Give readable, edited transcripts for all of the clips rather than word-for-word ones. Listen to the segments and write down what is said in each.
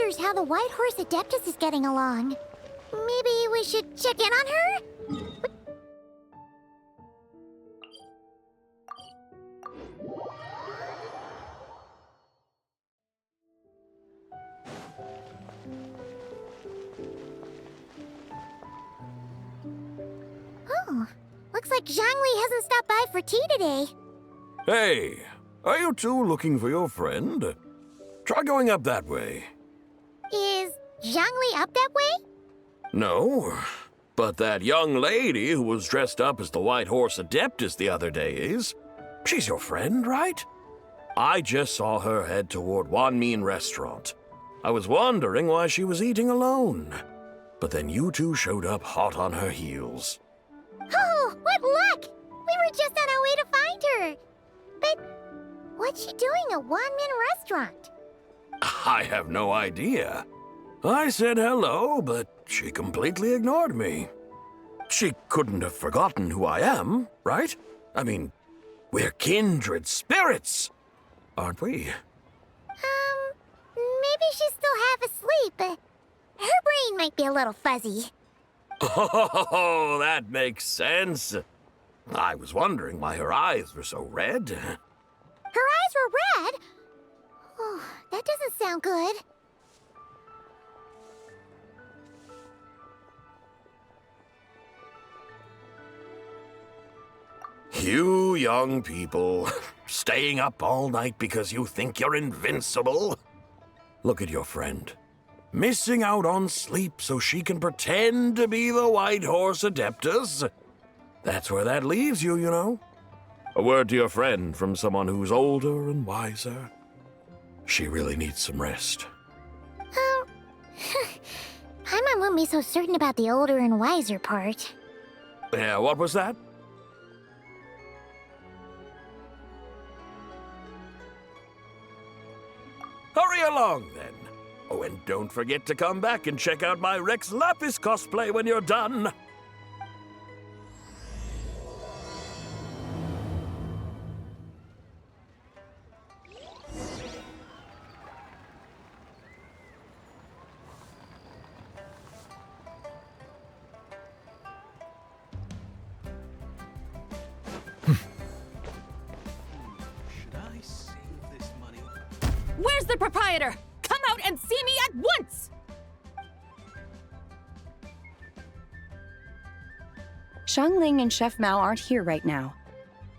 wonders how the White Horse Adeptus is getting along. Maybe we should check in on her? Oh, looks like Zhangli hasn't stopped by for tea today. Hey, are you two looking for your friend? Try going up that way. Is Zhangli up that way? No, but that young lady who was dressed up as the White Horse Adeptus the other day is. She's your friend, right? I just saw her head toward Wanmin Restaurant. I was wondering why she was eating alone. But then you two showed up hot on her heels. Oh, what luck! We were just on our way to find her. But what's she doing at Wanmin Restaurant? I have no idea. I said hello, but she completely ignored me. She couldn't have forgotten who I am, right? I mean, we're kindred spirits, aren't we? Maybe she's still half asleep, but her brain might be a little fuzzy. Oh, that makes sense. I was wondering why her eyes were so red. Her eyes were red? Oh, that doesn't sound good. You young people, staying up all night because you think you're invincible. Look at your friend. Missing out on sleep so she can pretend to be the White Horse Adeptus. That's where that leaves you, you know. A word to your friend from someone who's older and wiser. She really needs some rest. Paimon wouldn't be so certain about the older and wiser part. Yeah, what was that? Hurry along, then. Oh, and don't forget to come back and check out my Rex Lapis cosplay when you're done. Where's the proprietor? Come out and see me at once! Xiangling and Chef Mao aren't here right now.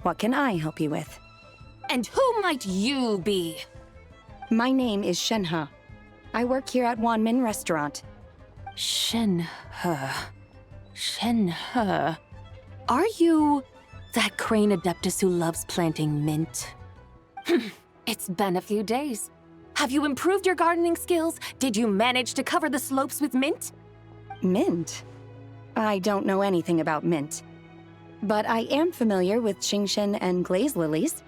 What can I help you with? And who might you be? My name is Shenhe. I work here at Wanmin Restaurant. Shenhe. Shenhe. Are you that crane adeptus who loves planting mint? It's been a few days. Have you improved your gardening skills? Did you manage to cover the slopes with mint? Mint? I don't know anything about mint. But I am familiar with Genshin and glaze lilies.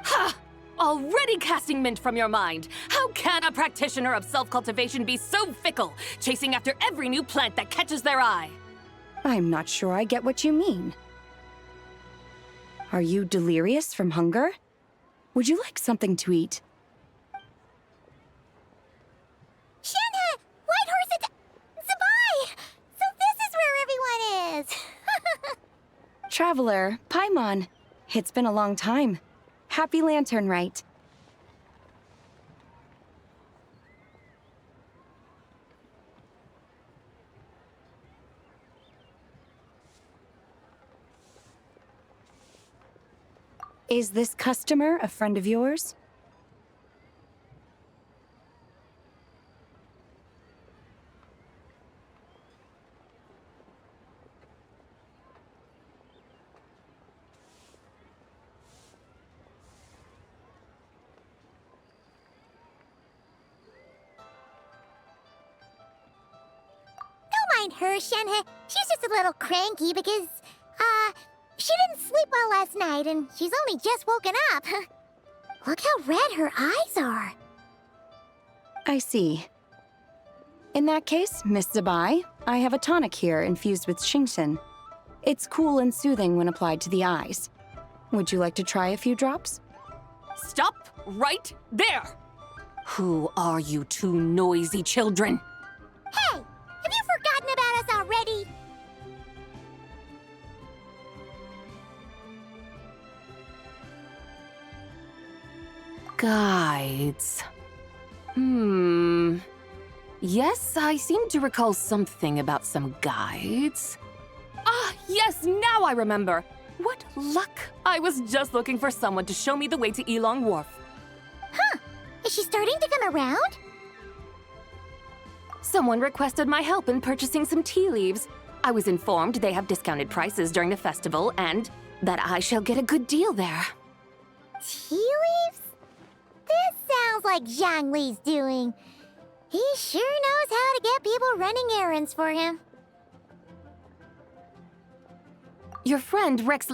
Ha! Already casting mint from your mind. How can a practitioner of self-cultivation be so fickle, chasing after every new plant that catches their eye? I'm not sure I get what you mean. Are you delirious from hunger? Would you like something to eat? Shenhe! White Horse Zabai! So this is where everyone is! Traveler, Paimon. It's been a long time. Happy Lantern Rite. Is this customer a friend of yours? Don't mind her, Shenhe. She's just a little cranky because, she didn't sleep well last night and she's only just woken up. Look how red her eyes are. I see. In that case, Miss Zabai, I have a tonic here infused with Genshin. It's cool and soothing when applied to the eyes. Would you like to try a few drops? Stop right there! Who are you two noisy children? Hey, have you forgotten about us already? Guides. Yes, I seem to recall something about some guides. Ah, yes, now I remember. What luck! I was just looking for someone to show me the way to Elong Wharf. Huh. Is she starting to come around? Someone requested my help in purchasing some tea leaves. I was informed they have discounted prices during the festival and that I shall get a good deal there. Tea leaves? This sounds like Zhongli's doing. He sure knows how to get people running errands for him. Your friend Rex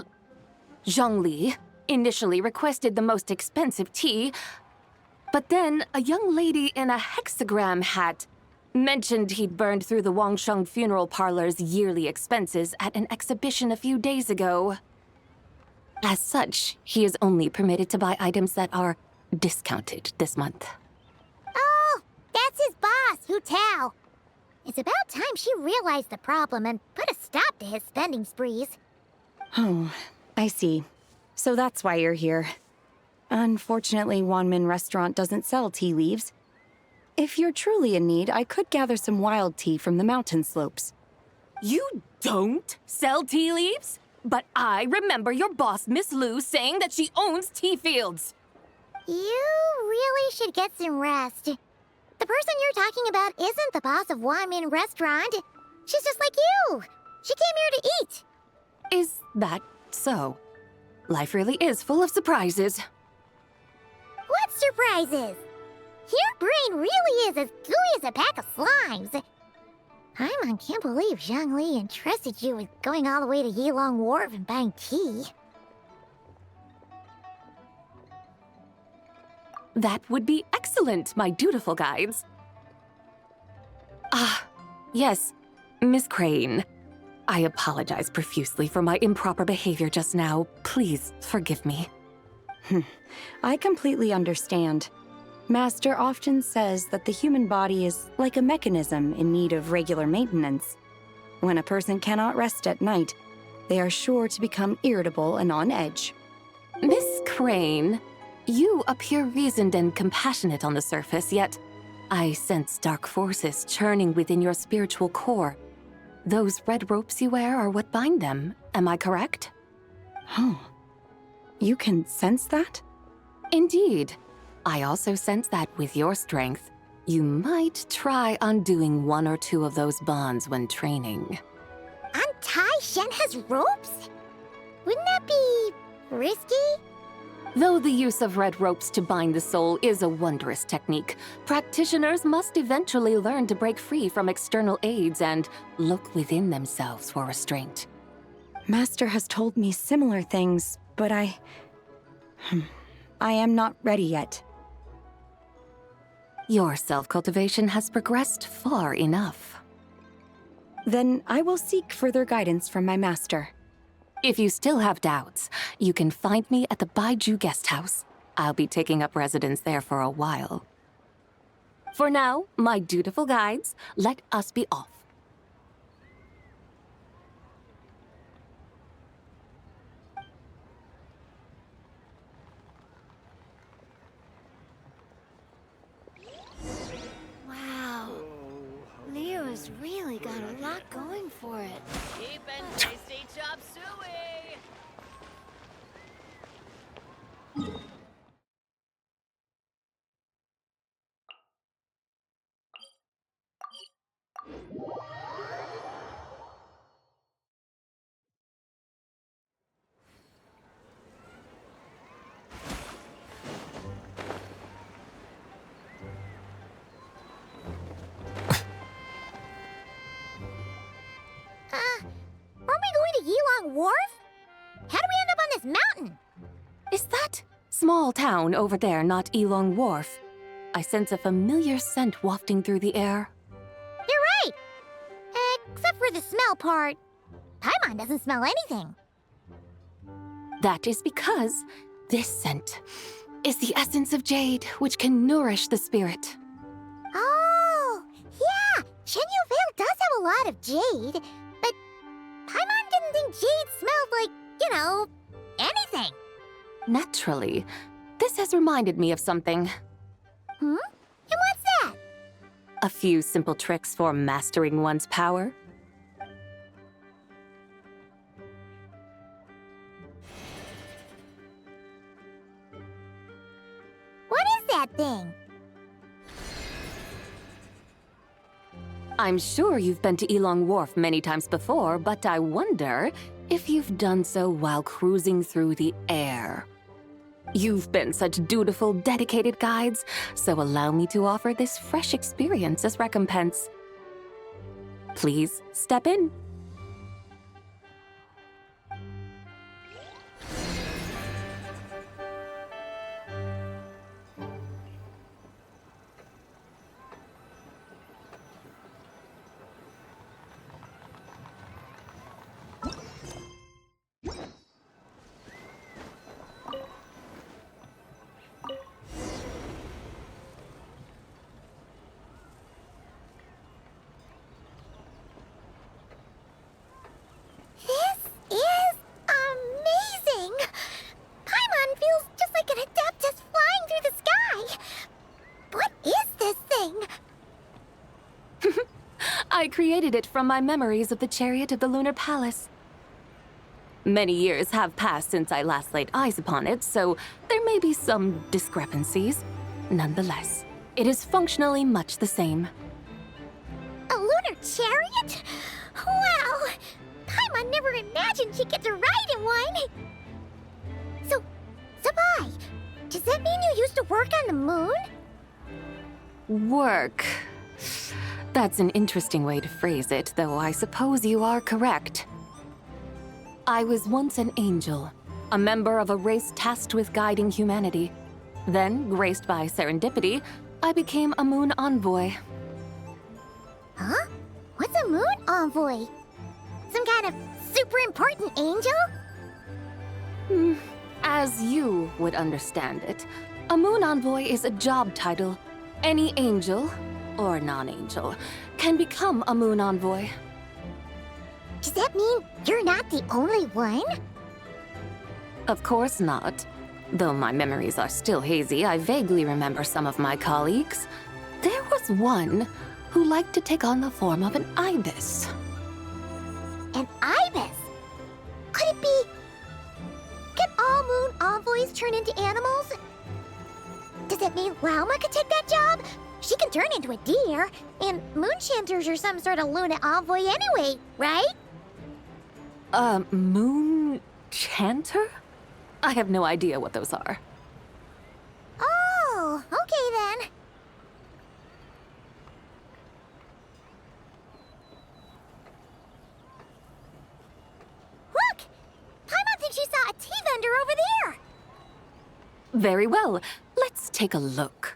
Zhongli initially requested the most expensive tea, but then a young lady in a hexagram hat mentioned he'd burned through the Wangsheng funeral parlor's yearly expenses at an exhibition a few days ago. As such, he is only permitted to buy items that are discounted this month. Oh, that's his boss, Hu Tao. It's about time she realized the problem and put a stop to his spending sprees. Oh, I see. So that's why you're here. Unfortunately, Wanmin Restaurant doesn't sell tea leaves. If you're truly in need, I could gather some wild tea from the mountain slopes. You don't sell tea leaves? But I remember your boss, Miss Lu, saying that she owns tea fields. You really should get some rest. The person you're talking about isn't the boss of Wanmin Restaurant. She's just like you. She came here to eat. Is that so? Life really is full of surprises. What surprises? Your brain really is as gooey as a pack of slimes. I can't believe Zhongli entrusted you with going all the way to Yilong Wharf and buying tea. That would be excellent, my dutiful guides. Ah, yes, Miss Crane. I apologize profusely for my improper behavior just now. Please forgive me. I completely understand. Master often says that the human body is like a mechanism in need of regular maintenance. When a person cannot rest at night, they are sure to become irritable and on edge. Miss Crane, you appear reasoned and compassionate on the surface, yet I sense dark forces churning within your spiritual core. Those red ropes you wear are what bind them, am I correct? Oh, you can sense that? Indeed. I also sense that with your strength, you might try undoing one or two of those bonds when training. Untie Shen has ropes? Wouldn't that be risky? Though the use of red ropes to bind the soul is a wondrous technique, practitioners must eventually learn to break free from external aids and look within themselves for restraint. Master has told me similar things, but I am not ready yet. Your self-cultivation has progressed far enough. Then I will seek further guidance from my master. If you still have doubts, you can find me at the Baiju Guest House. I'll be taking up residence there for a while. For now, my dutiful guides, let us be off. Wow. Lyra's really got a lot going for it. Cheap and tasty chop suey! Aren't we going to Yilong Wharf? How do we end up on this mountain? Is that small town over there not Elong Wharf? I sense a familiar scent wafting through the air. You're right! Except for the smell part. Paimon doesn't smell anything. That is because this scent is the essence of jade, which can nourish the spirit. Oh, yeah, Shenyu Vale does have a lot of jade, but Paimon didn't think jade smelled like, anything. Naturally, this has reminded me of something. Hmm? And what's that? A few simple tricks for mastering one's power. What is that thing? I'm sure you've been to Elong Wharf many times before, but I wonder if you've done so while cruising through the air. You've been such dutiful, dedicated guides, so allow me to offer this fresh experience as recompense. Please step in. This is amazing! Paimon feels just like an Adeptus flying through the sky. What is this thing? I created it from my memories of the chariot of the Lunar Palace. Many years have passed since I last laid eyes upon it, so there may be some discrepancies. Nonetheless, it is functionally much the same. A lunar chariot? Wow! Paimon never imagined she'd get to ride in one! So, Sabai, does that mean you used to work on the moon? Work. That's an interesting way to phrase it, though I suppose you are correct. I was once an angel, a member of a race tasked with guiding humanity. Then, graced by serendipity, I became a moon envoy. Huh? What's a moon envoy? Some kind of super important angel? As you would understand it, a moon envoy is a job title. Any angel, or non-angel, can become a moon envoy. Does that mean you're not the only one? Of course not. Though my memories are still hazy, I vaguely remember some of my colleagues. There was one who liked to take on the form of an ibis. An ibis? Could it be... Can all moon envoys turn into animals? Does that mean Lauma could take that job? She can turn into a deer, and moon chanters are some sort of Luna envoy anyway, right? Moon chanter? I have no idea what those are. Oh, okay then. Look! Paimon thinks she saw a tea vendor over there! Very well. Let's take a look.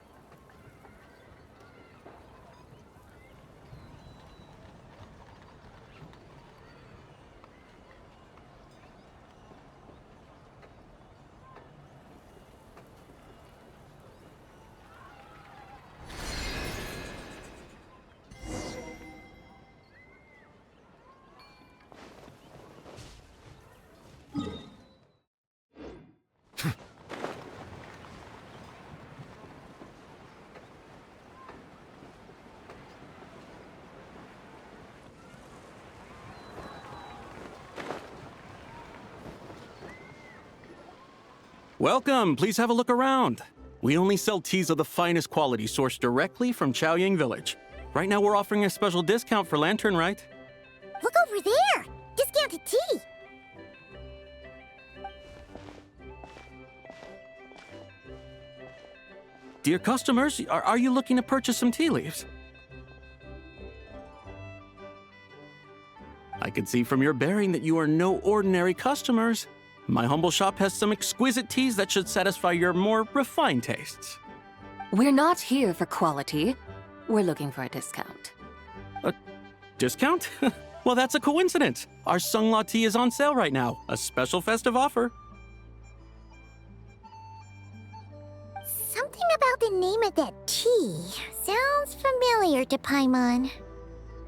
Welcome, please have a look around. We only sell teas of the finest quality sourced directly from Chaoying Village. Right now we're offering a special discount for Lantern Rite. Look over there! Discounted tea! Dear customers, are you looking to purchase some tea leaves? I can see from your bearing that you are no ordinary customers. My humble shop has some exquisite teas that should satisfy your more refined tastes. We're not here for quality. We're looking for a discount. A discount? Well, that's a coincidence. Our Sunglaw tea is on sale right now. A special festive offer. Something about the name of that tea sounds familiar to Paimon.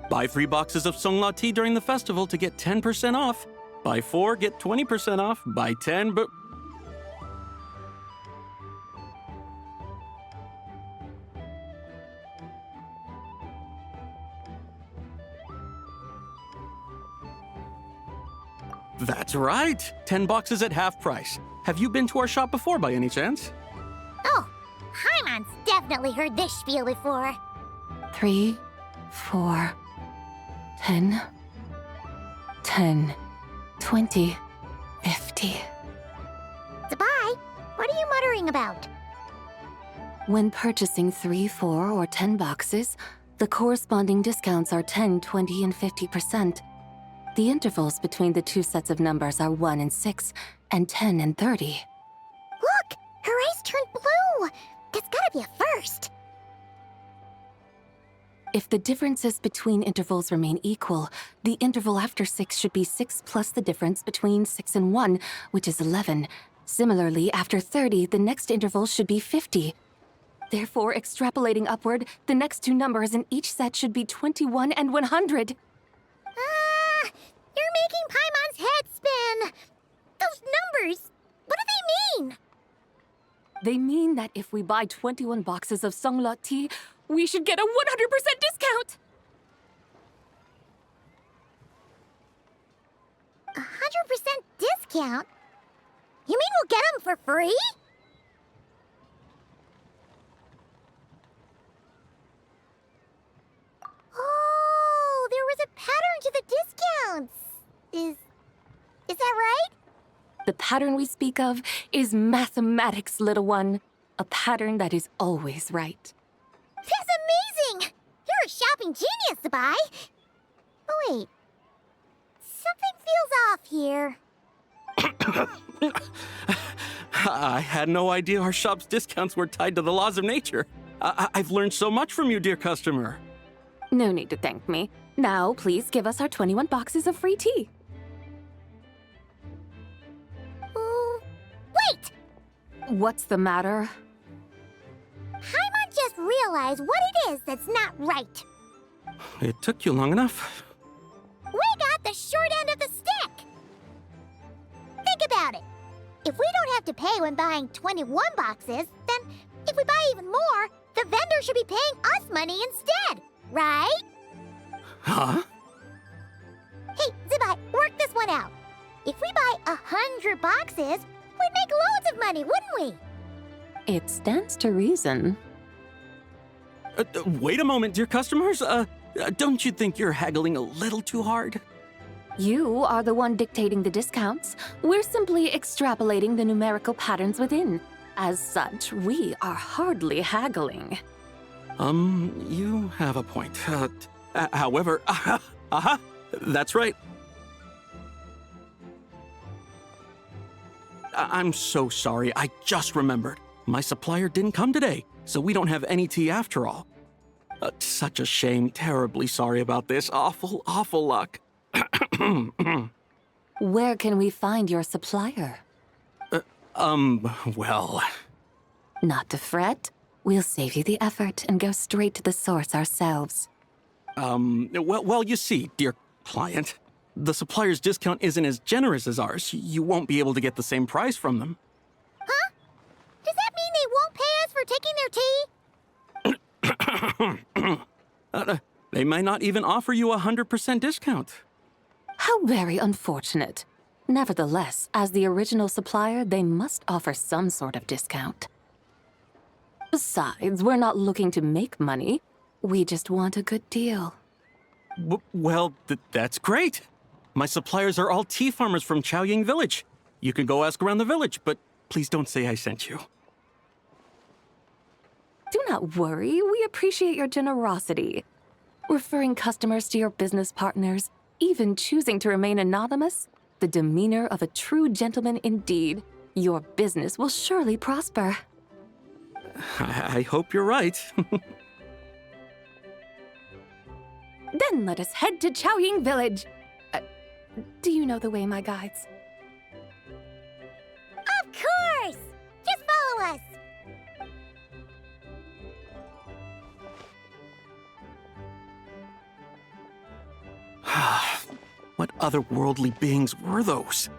Buy 3 boxes of Songla tea during the festival to get 10% off. Buy 4, get 20% off. Buy 10, but... That's right! 10 boxes at half price. Have you been to our shop before by any chance? Oh, Paimon's definitely heard this spiel before. 3, 4, 10, 10, 20, 50. Zabai, what are you muttering about? When purchasing 3, 4, or 10 boxes, the corresponding discounts are 10, 20, and 50%. The intervals between the two sets of numbers are 1 and 6, and 10 and 30. Look, her eyes turned blue. That's gotta be a first. If the differences between intervals remain equal, the interval after 6 should be 6 plus the difference between 6 and 1, which is 11. Similarly, after 30, the next interval should be 50. Therefore, extrapolating upward, the next two numbers in each set should be 21 and 100. You're making Paimon's head spin. Those numbers, what do they mean? They mean that if we buy 21 boxes of Songlot tea, we should get a 100% discount! 100% discount? You mean we'll get them for free? Oh, there was a pattern to the discounts. Is that right? The pattern we speak of is mathematics, little one. A pattern that is always right. That's amazing! You're a shopping genius, Zabai. Oh, wait. Something feels off here. I had no idea our shop's discounts were tied to the laws of nature. I've learned so much from you, dear customer. No need to thank me. Now, please give us our 21 boxes of free tea. Wait! What's the matter? Paimon just realized what it is that's not right. It took you long enough. We got the short end of the stick! Think about it. If we don't have to pay when buying 21 boxes, then if we buy even more, the vendor should be paying us money instead, right? Huh? Hey, Zabai, work this one out. If we buy 100 boxes, we'd make loads of money, wouldn't we? It stands to reason. Wait a moment, dear customers. Don't you think you're haggling a little too hard? You are the one dictating the discounts. We're simply extrapolating the numerical patterns within. As such, we are hardly haggling. You have a point. However, that's right. I'm so sorry. I just remembered. My supplier didn't come today, so we don't have any tea after all. Such a shame. Terribly sorry about this. Awful, awful luck. Where can we find your supplier? Well... Not to fret. We'll save you the effort and go straight to the source ourselves. Well, you see, dear client, the supplier's discount isn't as generous as ours. You won't be able to get the same price from them. Huh? Does that mean they won't pay us for taking their tea? They might not even offer you a 100% discount. How very unfortunate. Nevertheless, as the original supplier, they must offer some sort of discount. Besides, we're not looking to make money. We just want a good deal. Well, that's great. My suppliers are all tea farmers from Chaoying Village. You can go ask around the village, but please don't say I sent you. Do not worry, we appreciate your generosity. Referring customers to your business partners, even choosing to remain anonymous, the demeanor of a true gentleman indeed. Your business will surely prosper. I hope you're right. Then let us head to Chaoying Village. Do you know the way, my guides? Of course! Just follow us. otherworldly beings were those?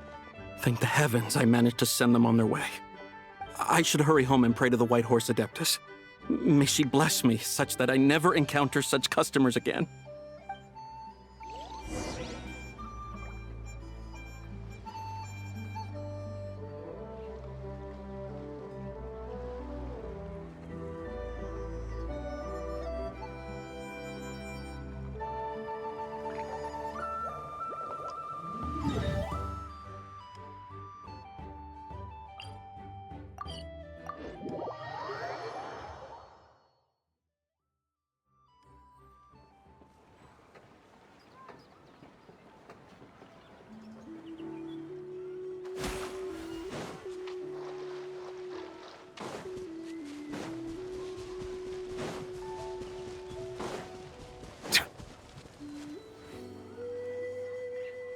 Thank the heavens I managed to send them on their way. I should hurry home and pray to the White Horse Adeptus. May she bless me such that I never encounter such customers again.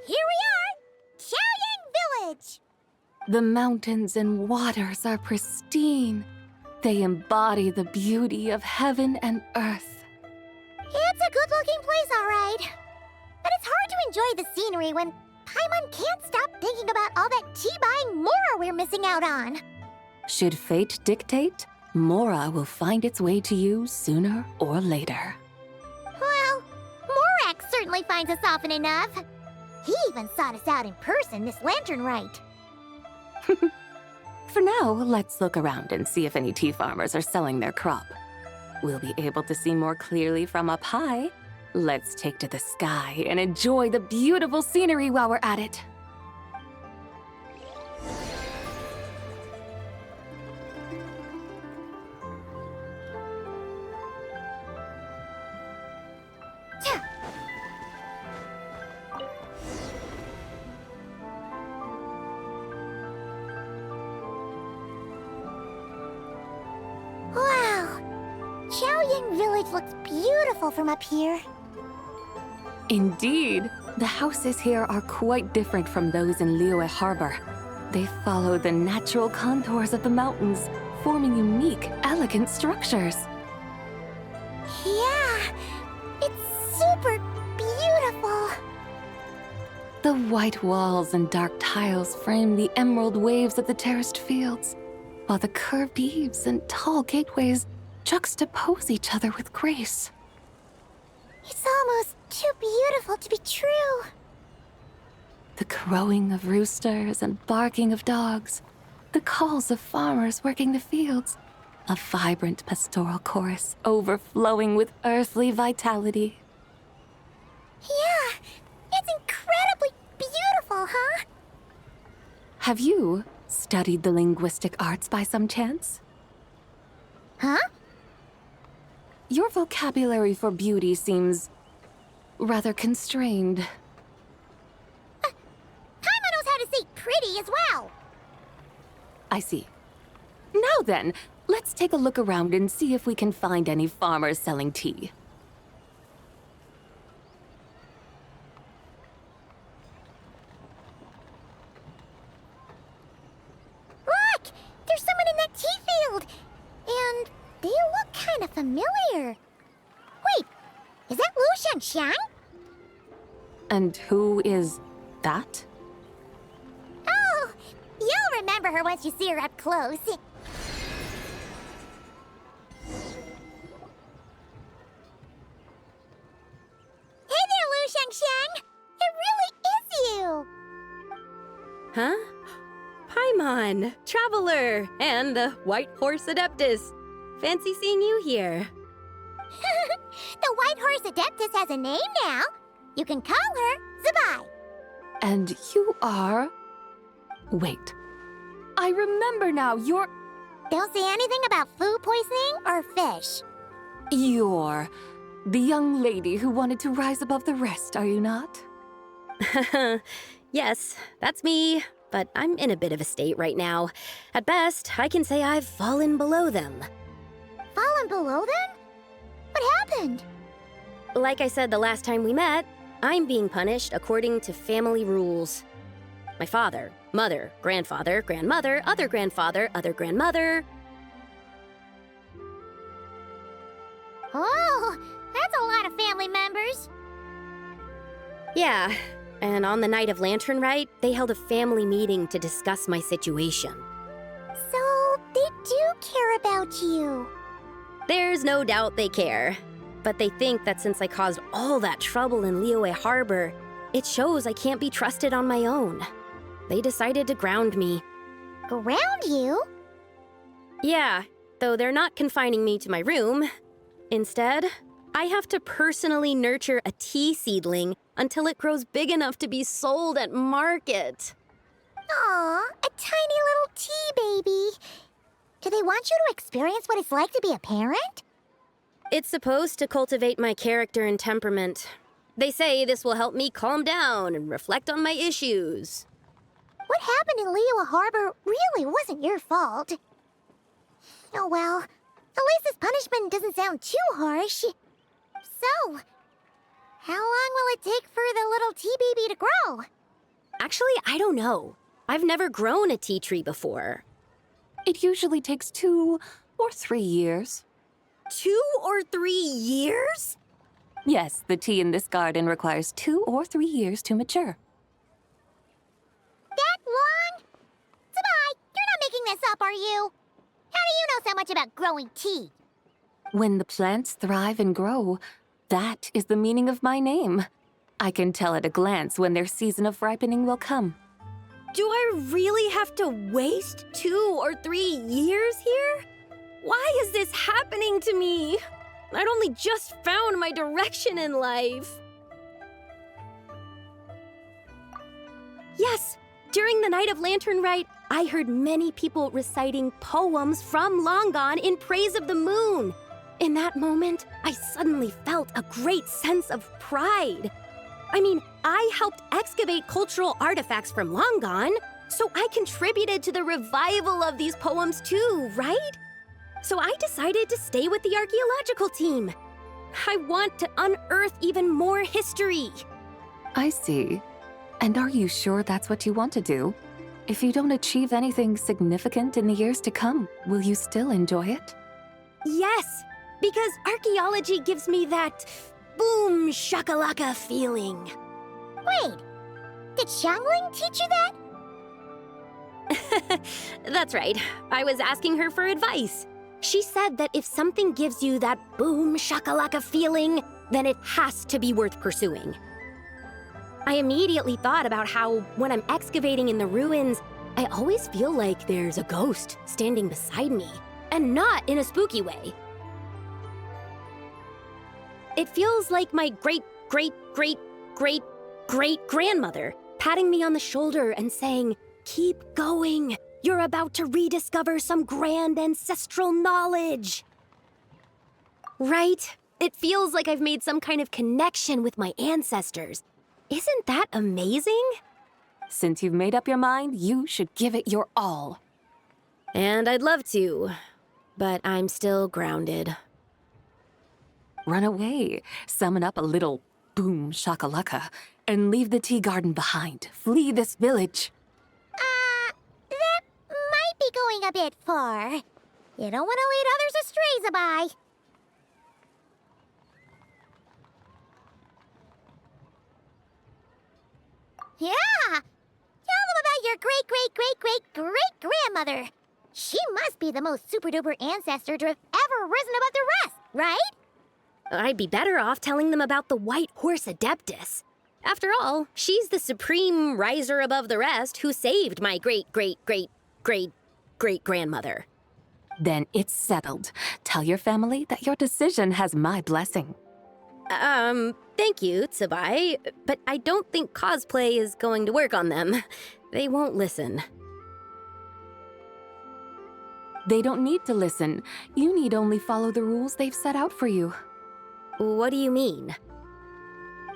Here we are! Xiaoyang Village! The mountains and waters are pristine. They embody the beauty of heaven and earth. It's a good-looking place, all right. But it's hard to enjoy the scenery when Paimon can't stop thinking about all that tea-buying Mora we're missing out on. Should fate dictate, Mora will find its way to you sooner or later. Well, Morak certainly finds us often enough. He even sought us out in person this lantern rite. For now, let's look around and see if any tea farmers are selling their crop. We'll be able to see more clearly from up high. Let's take to the sky and enjoy the beautiful scenery while we're at it. Wow! Xiaoyang Village looks beautiful from up here. Indeed, the houses here are quite different from those in Liyue Harbor. They follow the natural contours of the mountains, forming unique, elegant structures. Yeah, it's super beautiful. The white walls and dark tiles frame the emerald waves of the terraced fields, while the curved eaves and tall gateways juxtapose each other with grace. It's almost too beautiful to be true. The crowing of roosters and barking of dogs, the calls of farmers working the fields, a vibrant pastoral chorus overflowing with earthly vitality. Yeah, it's incredibly beautiful, huh? Have you studied the linguistic arts by some chance? Huh? Your vocabulary for beauty seems rather constrained. Paimon knows how to say pretty as well. I see. Now then, let's take a look around and see if we can find any farmers selling tea. Look! There's someone in that tea field! And they look kind of familiar. Wait, is that Lu Shanxiang? And who is that? Oh, you'll remember her once you see her up close. Hey there, Lu Shanxiang! It really is you! Huh? Paimon, Traveler, and the White Horse Adeptus. Fancy seeing you here. The White Horse Adeptus has a name now. You can call her Zabai. And you are... Wait. I remember now, you're... Don't say anything about food poisoning or fish. You're the young lady who wanted to rise above the rest, are you not? Yes, that's me, but I'm in a bit of a state right now. At best, I can say I've fallen below them. Fallen below them? What happened? Like I said the last time we met, I'm being punished according to family rules. My father, mother, grandfather, grandmother, other grandfather, other grandmother. Oh, that's a lot of family members. Yeah, And on the night of Lantern Rite, they held a family meeting to discuss my situation. So, they do care about you. There's no doubt they care. But they think that since I caused all that trouble in Liyue Harbor, it shows I can't be trusted on my own. They decided to ground me. Ground you? Yeah, though they're not confining me to my room. Instead, I have to personally nurture a tea seedling until it grows big enough to be sold at market. Aw, a tiny little tea baby. Do they want you to experience what it's like to be a parent? It's supposed to cultivate my character and temperament. They say this will help me calm down and reflect on my issues. What happened in Liyue Harbor really wasn't your fault. Oh well, at least this punishment doesn't sound too harsh. So, how long will it take for the little tea baby to grow? Actually, I don't know. I've never grown a tea tree before. It usually takes 2 or 3 years. 2 or 3 years? Yes, the tea in this garden requires 2 or 3 years to mature. That long? Sabai, you're not making this up, are you? How do you know so much about growing tea? When the plants thrive and grow, that is the meaning of my name. I can tell at a glance when their season of ripening will come. Do I really have to waste 2 or 3 years here? Why is this happening to me? I'd only just found my direction in life. Yes, during the night of Lantern Rite, I heard many people reciting poems from Long Gone in praise of the moon. In that moment, I suddenly felt a great sense of pride. I mean, I helped excavate cultural artifacts from Long Gone, so I contributed to the revival of these poems too, right? So I decided to stay with the archaeological team. I want to unearth even more history. I see. And are you sure that's what you want to do? If you don't achieve anything significant in the years to come, will you still enjoy it? Yes, because archaeology gives me that boom shakalaka feeling. Wait, did Xiangling teach you that? That's right. I was asking her for advice. She said that if something gives you that boom shakalaka feeling, then it has to be worth pursuing. I immediately thought about how, when I'm excavating in the ruins, I always feel like there's a ghost standing beside me, and not in a spooky way. It feels like my great-great-great-great-great-grandmother patting me on the shoulder and saying, "Keep going. You're about to rediscover some grand ancestral knowledge." Right? It feels like I've made some kind of connection with my ancestors. Isn't that amazing? Since you've made up your mind, you should give it your all. And I'd love to, but I'm still grounded. Run away, summon up a little boom shakalaka, and leave the tea garden behind. Flee this village. That might be going a bit far. You don't want to lead others astray, Sabai. Yeah! Tell them about your great-great-great-great-great-grandmother. She must be the most super-duper ancestor to have ever risen above the rest, right? I'd be better off telling them about the White Horse Adeptus. After all, she's the supreme riser above the rest who saved my great-great-great-great-great-grandmother. Then it's settled. Tell your family that your decision has my blessing. Thank you, Tsubai, but I don't think cosplay is going to work on them. They won't listen. They don't need to listen. You need only follow the rules they've set out for you. What do you mean?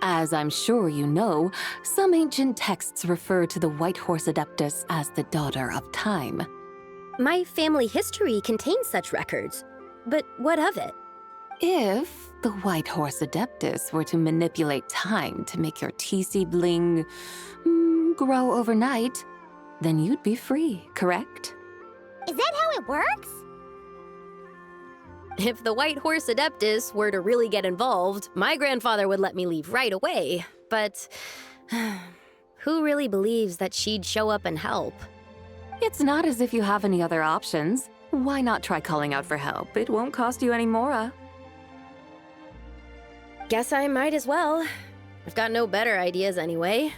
As I'm sure you know, some ancient texts refer to the White Horse Adeptus as the Daughter of Time. My family history contains such records, but what of it? If the White Horse Adeptus were to manipulate time to make your tea seedling grow overnight, then you'd be free, correct? Is that how it works? If the White Horse Adeptus were to really get involved, my grandfather would let me leave right away. But Who really believes that she'd show up and help? It's not as if you have any other options. Why not try calling out for help? It won't cost you any more. Guess I might as well. I've got no better ideas anyway.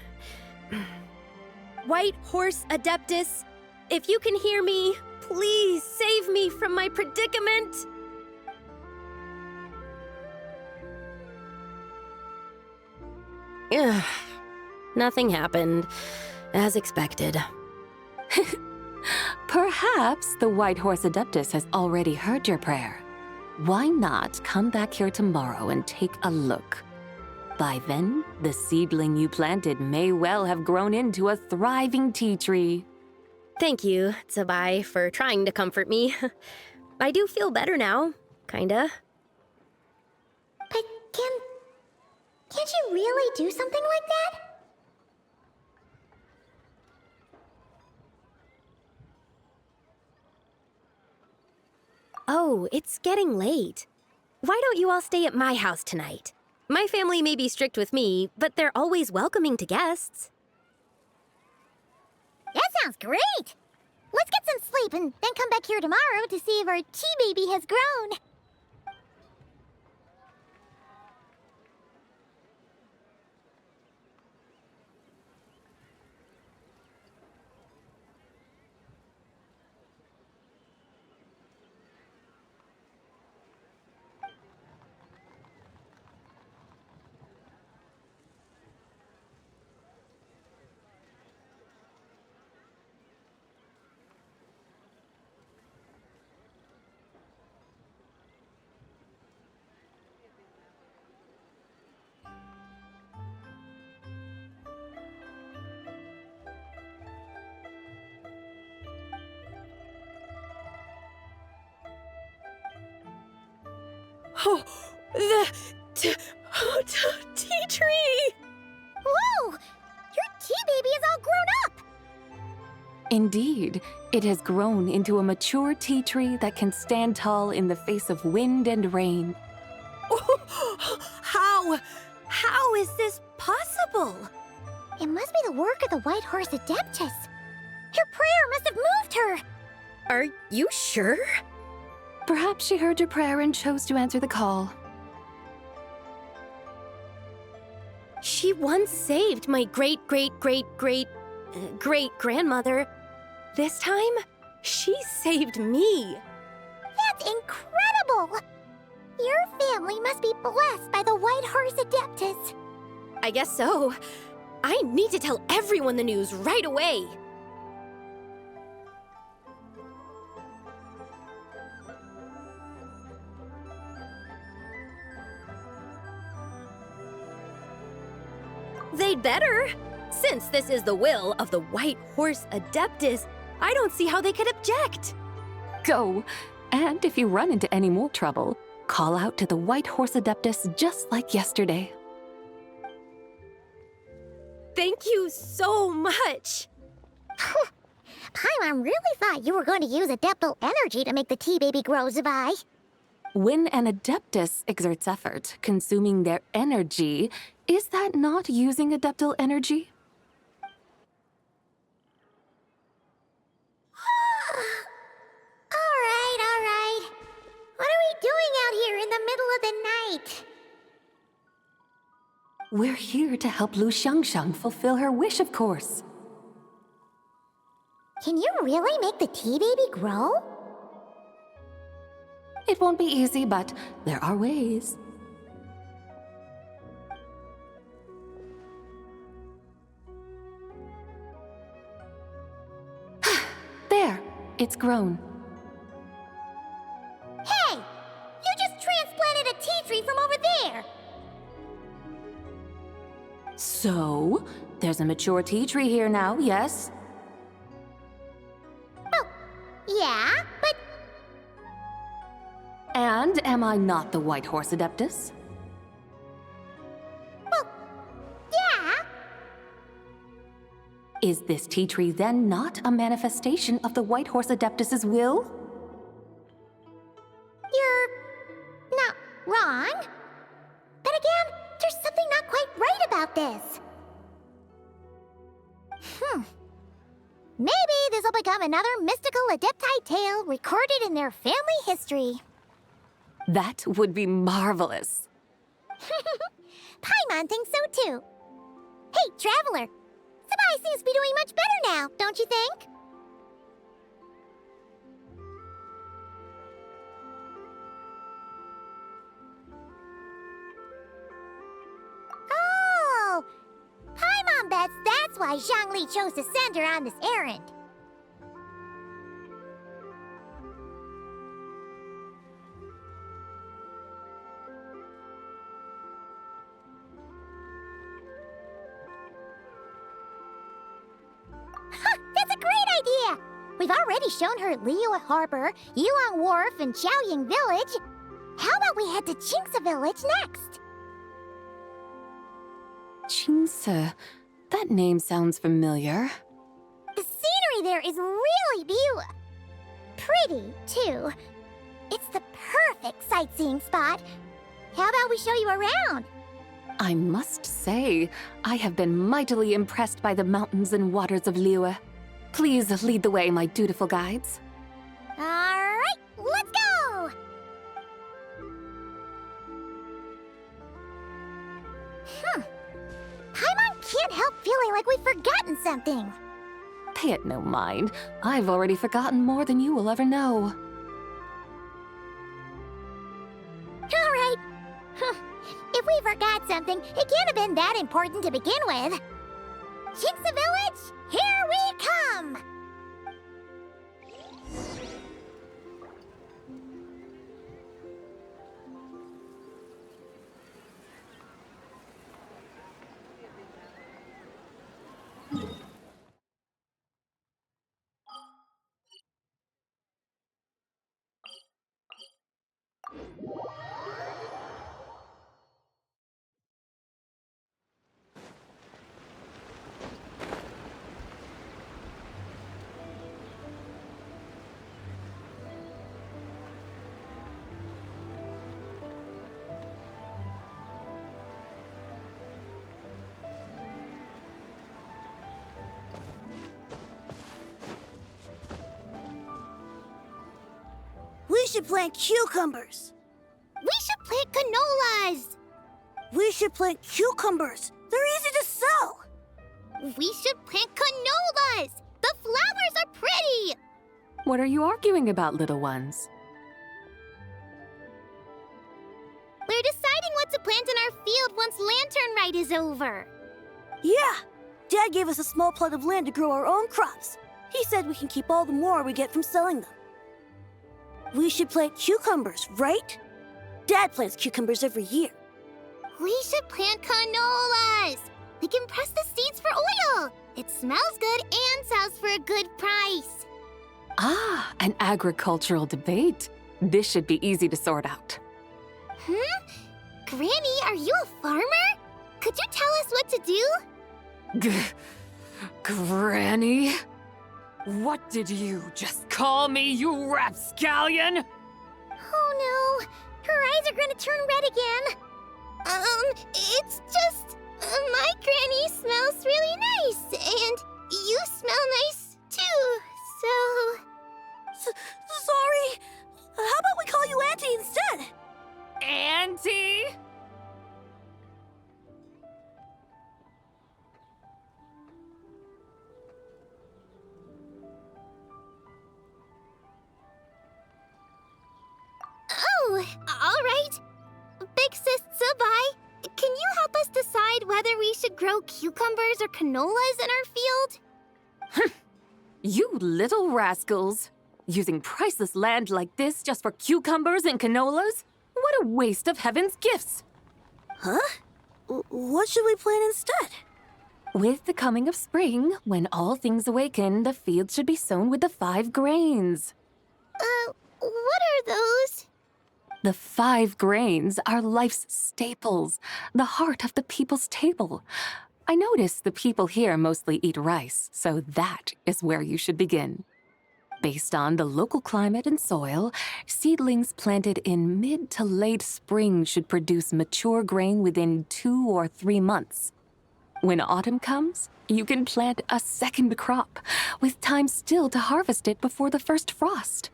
White Horse Adeptus, if you can hear me, please save me from my predicament! Ugh. Nothing happened, as expected. Perhaps the White Horse Adeptus has already heard your prayer. Why not come back here tomorrow and take a look? By then, the seedling you planted may well have grown into a thriving tea tree. Thank you, Tsabai, for trying to comfort me. I do feel better now, kinda. But can't you really do something like that? Oh, it's getting late. Why don't you all stay at my house tonight? My family may be strict with me, but they're always welcoming to guests. That sounds great! Let's get some sleep and then come back here tomorrow to see if our tea baby has grown. Oh, the tea tree! Whoa! Your tea baby is all grown up! Indeed, it has grown into a mature tea tree that can stand tall in the face of wind and rain. How is this possible? It must be the work of the White Horse Adeptus. Your prayer must have moved her! Are you sure? Perhaps she heard your prayer and chose to answer the call. She once saved my great-great-great-great-great-grandmother. This time, she saved me. That's incredible! Your family must be blessed by the White Horse Adeptus. I guess so. I need to tell everyone the news right away. They'd better. Since this is the will of the White Horse Adeptus, I don't see how they could object. Go! And if you run into any more trouble, call out to the White Horse Adeptus just like yesterday. Thank you so much. Paimon really thought you were going to use Adeptal energy to make the tea baby grow, Zabai. When an Adeptus exerts effort, consuming their energy, is that not using Adeptal energy? All right. What are we doing out here in the middle of the night? We're here to help Lu Xiangxiang fulfill her wish, of course. Can you really make the tea baby grow? It won't be easy, but there are ways. There, it's grown. Hey! You just transplanted a tea tree from over there! So, there's a mature tea tree here now, yes? Oh, yeah, but And am I not the White Horse Adeptus? well, yeah. Is this tea tree then not a manifestation of the White Horse Adeptus's will? You're not wrong. But again, there's something not quite right about this. become another mystical Adepti tale recorded in their family history. That would be marvelous. Paimon thinks so too. Hey, Traveler! Sabai seems to be doing much better now, don't you think? Oh! Paimon bets that's why Zhongli chose to send her on this errand. That's a great idea! We've already shown her Liyue Harbor, Yulong Wharf, and Xiaoying Village. How about we head to Qingce Village next? Qingce. That name sounds familiar. The scenery there is really beautiful. Pretty, too. It's the perfect sightseeing spot. How about we show you around? I must say, I have been mightily impressed by the mountains and waters of Liyue. Please lead the way, my dutiful guides. All right, let's go! Paimon can't help feeling like we've forgotten something. Pay it no mind. I've already forgotten more than you will ever know. All right. If we forgot something, it can't have been that important to begin with. Qingce Village, here we come! We should plant cucumbers. We should plant canolas! We should plant cucumbers. They're easy to sell. We should plant canolas! The flowers are pretty! What are you arguing about, little ones? We're deciding what to plant in our field once Lantern Rite is over. Yeah. Dad gave us a small plot of land to grow our own crops. He said we can keep all the more we get from selling them. We should plant cucumbers, right? Dad plants cucumbers every year. We should plant canolas! We can press the seeds for oil! It smells good and sells for a good price. Ah, an agricultural debate. This should be easy to sort out. Granny, are you a farmer? Could you tell us what to do? Granny? What did you just call me, you rapscallion? Oh no, her eyes are gonna turn red again. It's just, my granny smells really nice, and you smell nice too, so... Sorry. How about we call you Auntie instead? Auntie? Oh, all right. Big Sis Sabai, can you help us decide whether we should grow cucumbers or canolas in our field? You little rascals. Using priceless land like this just for cucumbers and canolas? What a waste of heaven's gifts! Huh? What should we plant instead? With the coming of spring, when all things awaken, the field should be sown with the 5 grains. What are those? The 5 grains are life's staples, the heart of the people's table. I notice the people here mostly eat rice, so that is where you should begin. Based on the local climate and soil, seedlings planted in mid to late spring should produce mature grain within 2 or 3 months. When autumn comes, you can plant a second crop, with time still to harvest it before the first frost.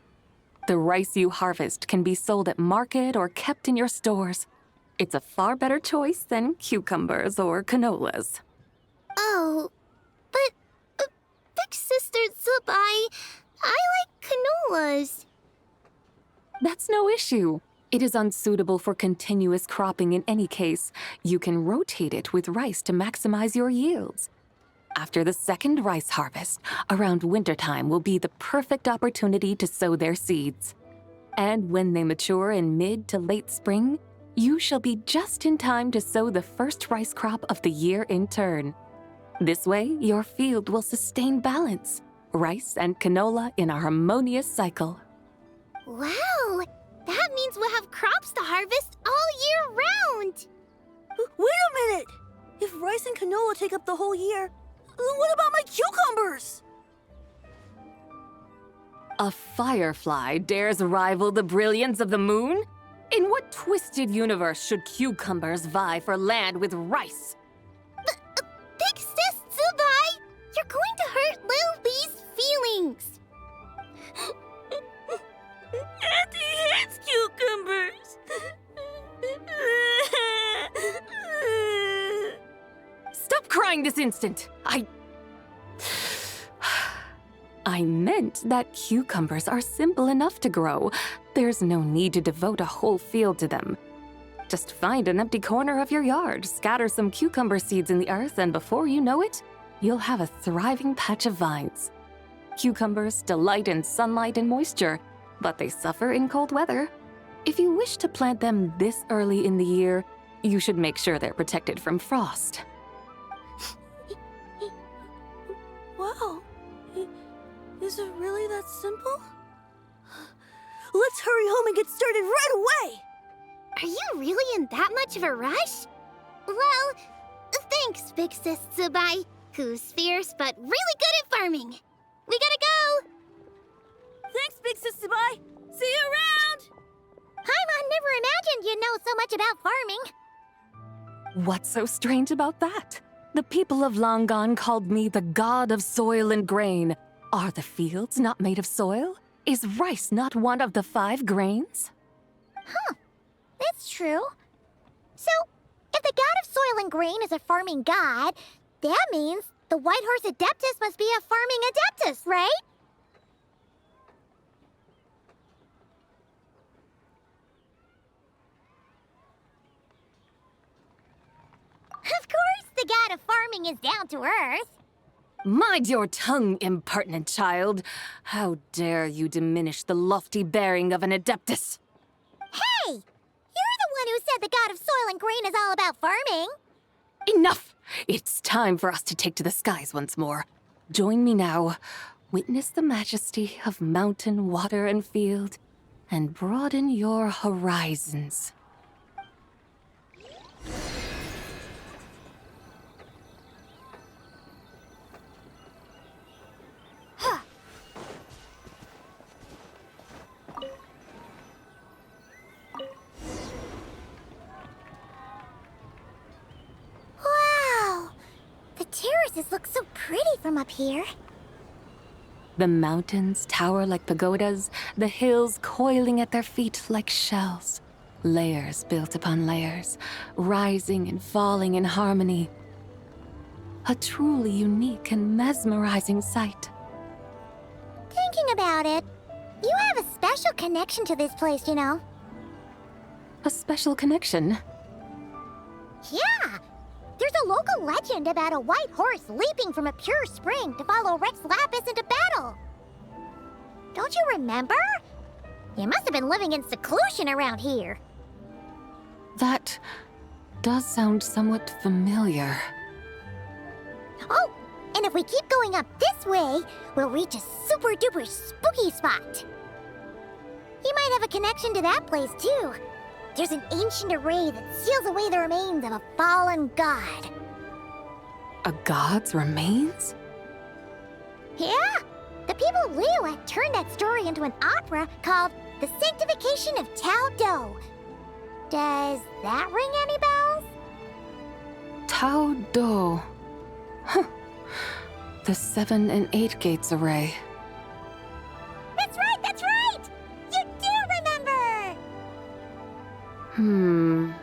The rice you harvest can be sold at market or kept in your stores. It's a far better choice than cucumbers or canolas. Oh, but Big Sister Zubai, I like canolas. That's no issue. It is unsuitable for continuous cropping in any case. You can rotate it with rice to maximize your yields. After the second rice harvest, around wintertime will be the perfect opportunity to sow their seeds. And when they mature in mid to late spring, you shall be just in time to sow the first rice crop of the year in turn. This way, your field will sustain balance, rice and canola in a harmonious cycle. Wow, that means we'll have crops to harvest all year round. Wait a minute! If rice and canola take up the whole year, what about my cucumbers? A firefly dares rival the brilliance of the moon? In what twisted universe should cucumbers vie for land with rice? Big Sis Zubai, you're going to hurt Lil Bee's feelings. Auntie hates cucumbers. Stop crying this instant! I meant that cucumbers are simple enough to grow. There's no need to devote a whole field to them. Just find an empty corner of your yard, scatter some cucumber seeds in the earth, and before you know it, you'll have a thriving patch of vines. Cucumbers delight in sunlight and moisture, but they suffer in cold weather. If you wish to plant them this early in the year, you should make sure they're protected from frost. Wow. Is it really that simple? Let's hurry home and get started right away! Are you really in that much of a rush? Well, thanks, Big Sis Zubai, who's fierce but really good at farming. We gotta go! Thanks, Big Sis Zubai! See you around! Paimon never imagined you'd know so much about farming. What's so strange about that? The people of Longon called me the god of soil and grain. Are the fields not made of soil? Is rice not one of the 5 grains? That's true. So, if the god of soil and grain is a farming god, that means the White Horse Adeptus must be a farming adeptus, right? Of course, the god of farming is down to earth. Mind your tongue, impertinent child. How dare you diminish the lofty bearing of an adeptus? Hey! You're the one who said the god of soil and grain is all about farming. Enough! It's time for us to take to the skies once more. Join me now. Witness the majesty of mountain, water, and field, and broaden your horizons. Wow! The terraces look so pretty from up here. The mountains tower like pagodas, the hills coiling at their feet like shells. Layers built upon layers, rising and falling in harmony. A truly unique and mesmerizing sight. Thinking about it, you have a special connection to this place, you know. A special connection. Yeah! There's a local legend about a white horse leaping from a pure spring to follow Rex Lapis into battle. Don't you remember? You must have been living in seclusion around here. That does sound somewhat familiar. Oh, and if we keep going up this way, we'll reach a super duper spooky spot. You might have a connection to that place too. There's an ancient array that seals away the remains of a fallen god. A god's remains? Yeah, the people of Liyue turned that story into an opera called The Sanctification of Tao Do. Does that ring any bells? Tao Do. The 7 and 8 gates array. That's right, that's right! You do remember!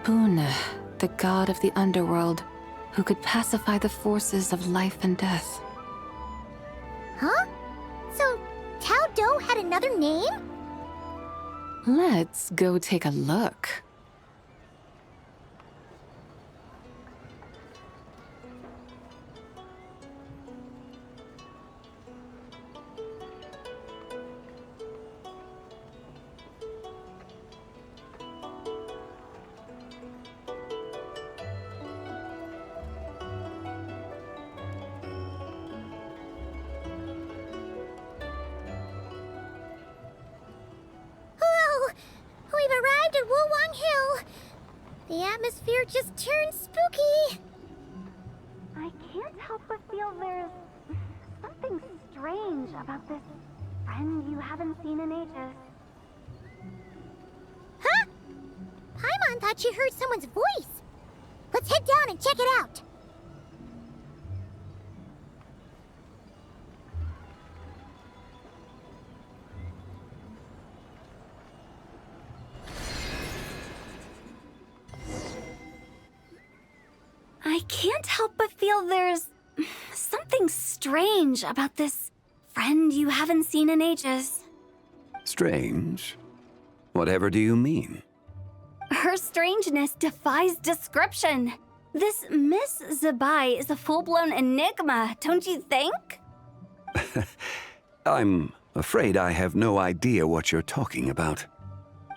Buna, the god of the underworld, who could pacify the forces of life and death. Huh? So, Tao Do had another name? Let's go take a look. Whoa! We've arrived at Wulwang Hill. The atmosphere just turned spooky. I can't help but feel there's something strange about this friend you haven't seen in ages. Huh? Paimon thought she heard someone's voice. Let's head down and check it out. I can't help but feel there's something strange about this friend you haven't seen in ages. Strange? Whatever do you mean? Her strangeness defies description. This Miss Zabai is a full-blown enigma, don't you think? I'm afraid I have no idea what you're talking about.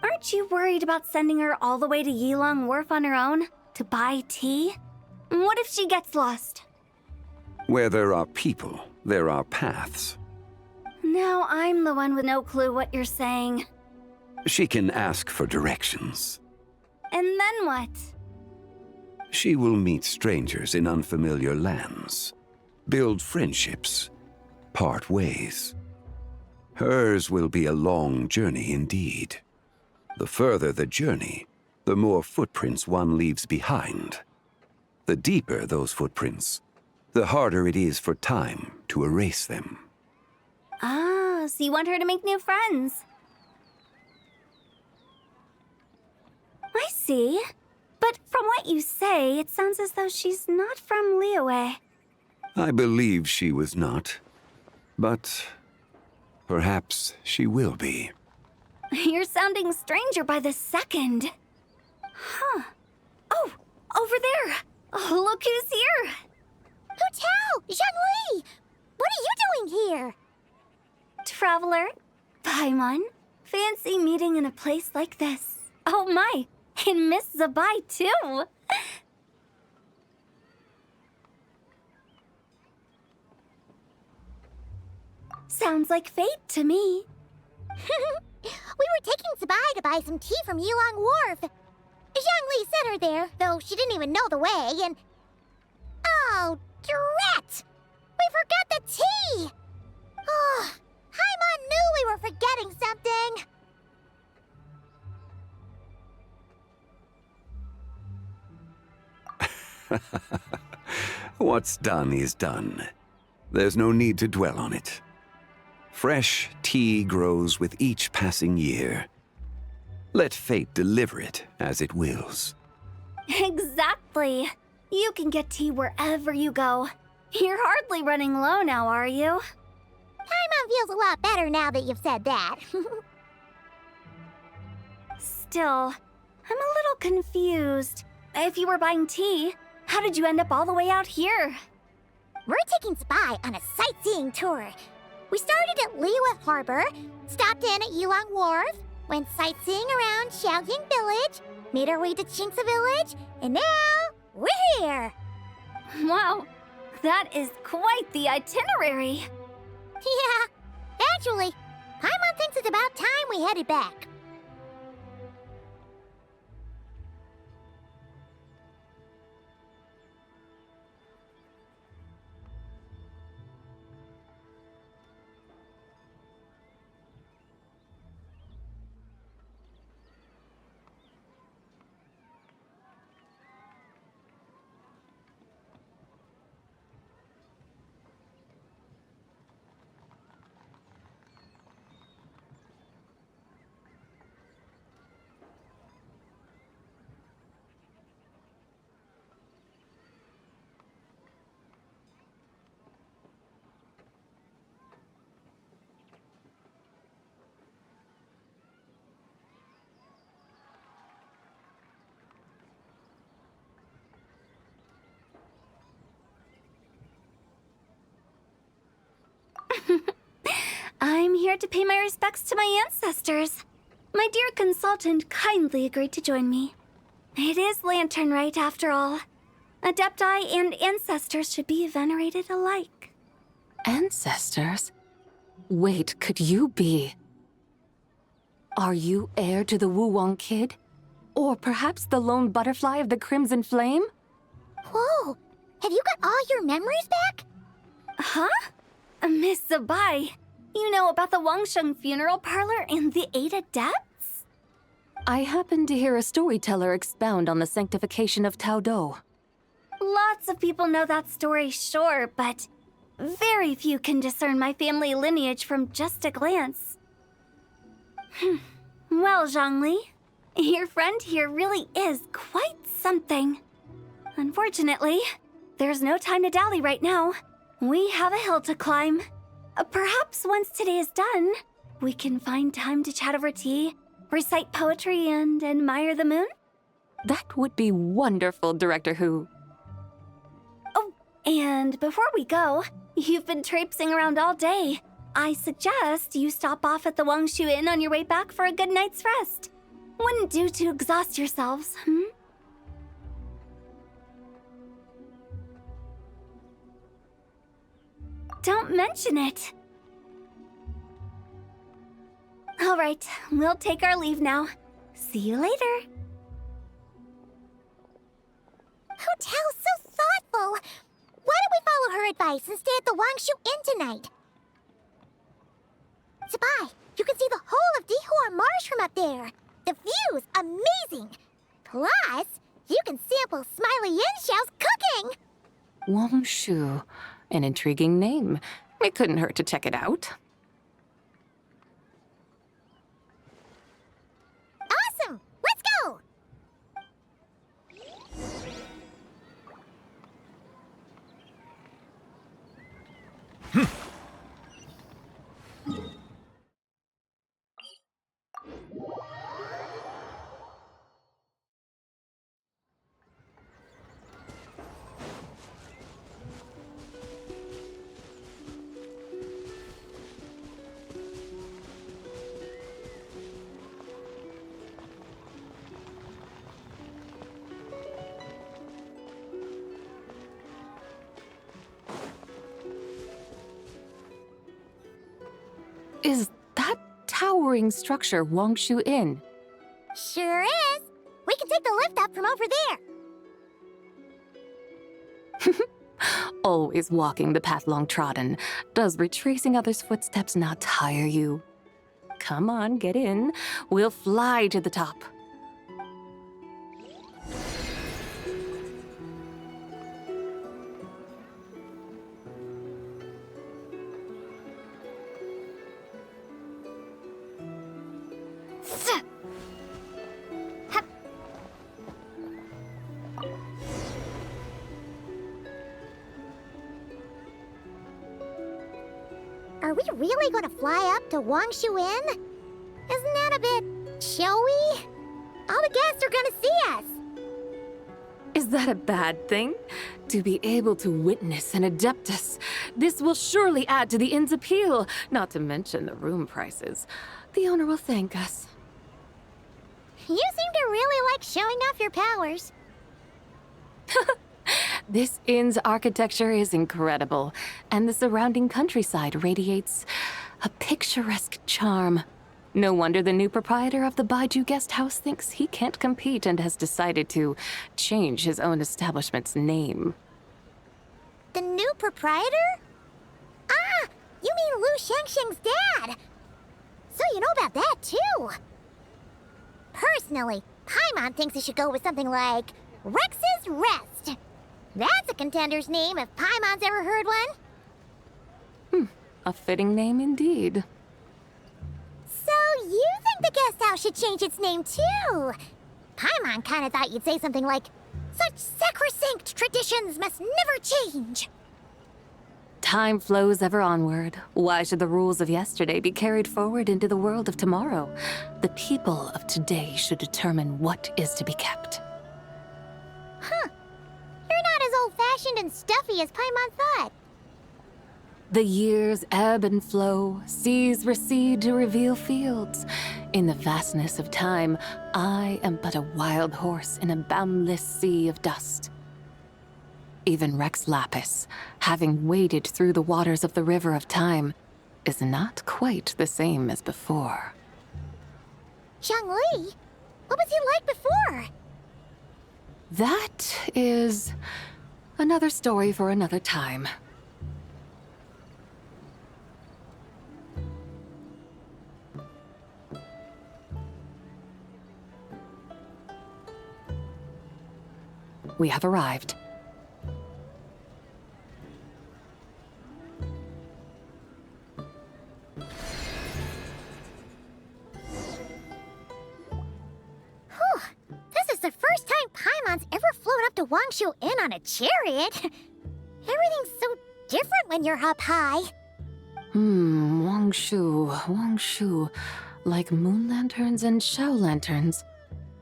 Aren't you worried about sending her all the way to Yilong Wharf on her own to buy tea? What if she gets lost? Where there are people, there are paths. Now I'm the one with no clue what you're saying. She can ask for directions. And then what? She will meet strangers in unfamiliar lands, build friendships, part ways. Hers will be a long journey indeed. The further the journey, the more footprints one leaves behind. The deeper those footprints, the harder it is for time to erase them. Ah, so you want her to make new friends. I see. But from what you say, it sounds as though she's not from Liyue. I believe she was not, but perhaps she will be. You're sounding stranger by the second. Huh. Oh, over there. Oh, look who's here. Hu Tao! Zhongli! What are you doing here? Traveler, Paimon, fancy meeting in a place like this. Oh my, and Miss Zabai too. Sounds like fate to me. We were taking Zabai to buy some tea from Yilong Wharf. Zhongli sent her there, though she didn't even know the way, and... Oh, drat! We forgot the tea! Oh, Paimon knew we were forgetting something! What's done is done. There's no need to dwell on it. Fresh tea grows with each passing year. Let fate deliver it as it wills. Exactly. You can get tea wherever you go. You're hardly running low now, are you? Paimon feels a lot better now that you've said that. Still, I'm a little confused. If you were buying tea, how did you end up all the way out here? We're taking Zabai on a sightseeing tour. We started at Liyue Harbor, stopped in at Yilong Wharf, went sightseeing around Xiaoying Village, made our way to Qingce Village, and now we're here. Wow, that is quite the itinerary. Yeah, actually, Paimon thinks it's about time we headed back. I'm here to pay my respects to my ancestors. My dear consultant kindly agreed to join me. It is Lantern Rite, after all. Adepti and ancestors should be venerated alike. Ancestors? Wait, could you be... Are you heir to the Woo-Wong Kid? Or perhaps the lone butterfly of the Crimson Flame? Whoa! Have you got all your memories back? Huh? Miss Zabai, you know about the Wangsheng funeral parlor and the 8 adepts? I happened to hear a storyteller expound on the sanctification of Tao Do. Lots of people know that story, sure, but very few can discern my family lineage from just a glance. Well, Zhongli, your friend here really is quite something. Unfortunately, there's no time to dally right now. We have a hill to climb. Perhaps once today is done, we can find time to chat over tea, recite poetry, and admire the moon? That would be wonderful, Director Who. Oh, and before we go, you've been traipsing around all day. I suggest you stop off at the Wangshu Inn on your way back for a good night's rest. Wouldn't do to exhaust yourselves, Don't mention it. All right, we'll take our leave now. See you later. Hotel's so thoughtful. Why don't we follow her advice and stay at the Wangshu Inn tonight? Zabai, you can see the whole of Dihua Marsh from up there. The view's amazing. Plus, you can sample Smiley Yenshao's cooking. Wangshu. An intriguing name. It couldn't hurt to check it out. Awesome! Let's go! Is that towering structure Wangshu Inn? Sure is. We can take the lift up from over there. Always walking the path long trodden. Does retracing others' footsteps not tire you? Come on, get in. We'll fly to the top. Are we really going to fly up to Wangshu Inn? Isn't that a bit showy? All the guests are going to see us. Is that a bad thing? To be able to witness an Adeptus. This will surely add to the inn's appeal, not to mention the room prices. The owner will thank us. You seem to really like showing off your powers. This inn's architecture is incredible, and the surrounding countryside radiates a picturesque charm. No wonder the new proprietor of the Baiju guest house thinks he can't compete and has decided to change his own establishment's name. The new proprietor? Ah, you mean Lu Shengsheng's dad. So you know about that, too. Personally, Paimon thinks it should go with something like Rex's Rest. That's a contender's name if Paimon's ever heard one. A fitting name indeed. So you think the guest house should change its name, too? Paimon kind of thought you'd say something like, such sacrosanct traditions must never change. Time flows ever onward. Why should the rules of yesterday be carried forward into the world of tomorrow? The people of today should determine what is to be kept. Huh. You're not as old-fashioned and stuffy as Paimon thought. The years ebb and flow, seas recede to reveal fields. In the vastness of time, I am but a wild horse in a boundless sea of dust. Even Rex Lapis, having waded through the waters of the river of time, is not quite the same as before. Zhongli? What was he like before? That is another story for another time. We have arrived. This is the first time Paimon's ever flown up to Wangshu Inn on a chariot. Everything's so different when you're up high. Wangshu. Like moon lanterns and shao lanterns.